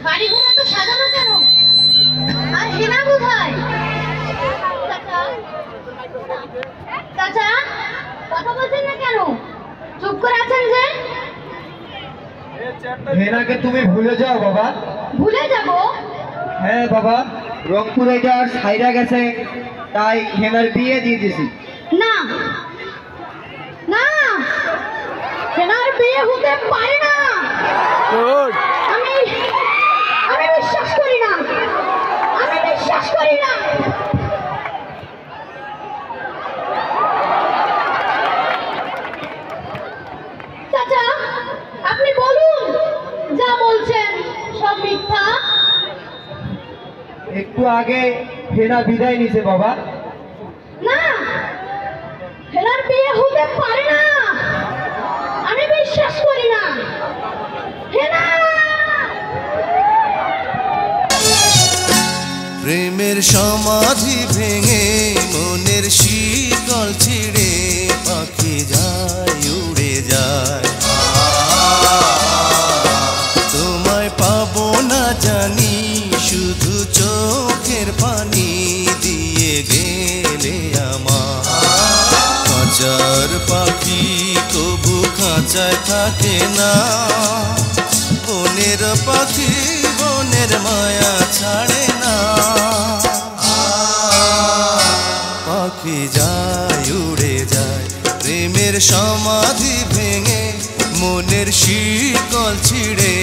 বাড়ি ঘরে তো সাজানো কেন? আর হেনা কোথায়? চাচা কথা বলছেন না কেন? চুপ করে আছেন যে? হেনাকে তুমি ভুলে যাও বাবা। ভুলে যাব? হ্যাঁ বাবা, রংপুরে যাওয়ার সাইরা গেছে, তাই হেনার বিয়ে দিয়ে দিছি। না না, হেনার বিয়ে হতে পারে না। আমি আমি বিশ্বাস করি না, আমি বিশ্বাস করি না। চাচা আপনি বলুন, যা বলছেন সব মিথ্যা। একটু আগে হেনা বিদায় নিছে বাবা। না, হেনার বিয়ে হতে পারে না, আমি বিশ্বাস করি না। হেনা প্রেমের সমাধি ভেঙে মনের শিকল ছিঁড়ে পাখি যায় উড়ে যায়। তোমায় পাবো না জানি, শুধু চোখের পানি দিয়ে গেলে আমার। খাঁচার পাখি কবু খাঁচায় থাকে না, বনের পাখি বনের মায়া ছাড়ে না। পাখি যায় উড়ে যায়, প্রেমের সমাধি ভেঙে মনের শিকল ছিঁড়ে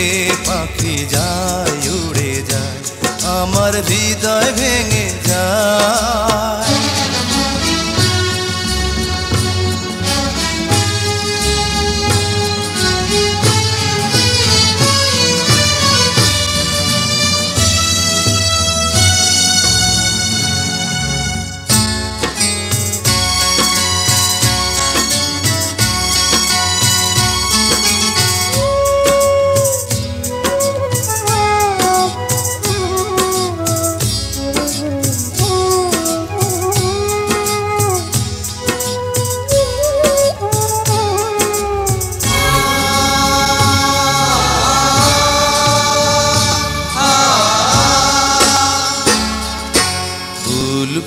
পাখি যায় উড়ে যায়, আমার হৃদয় ভেঙে যায়।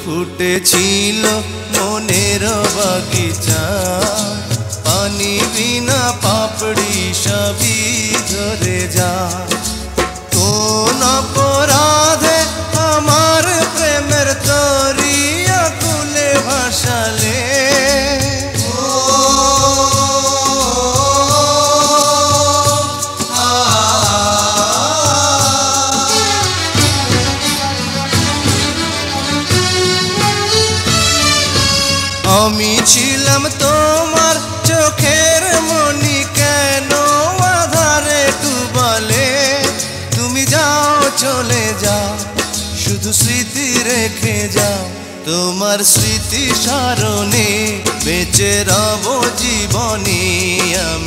ফুটেছিল মনের বাগিচা, পানি বিনা পাপড়ি সবই ঝরে যায়। কোন অপরাধে আমার প্রেমের তরি আকুলে ভাসালে, আমি ছিলাম তোমার চোখের মনি, কেন আধারে ডুবালে? তুমি যাও চলে যাও, শুধু স্মৃতি রেখে যাও, তোমার স্মৃতি স্মরণে বেঁচে রব জীবনে আমি।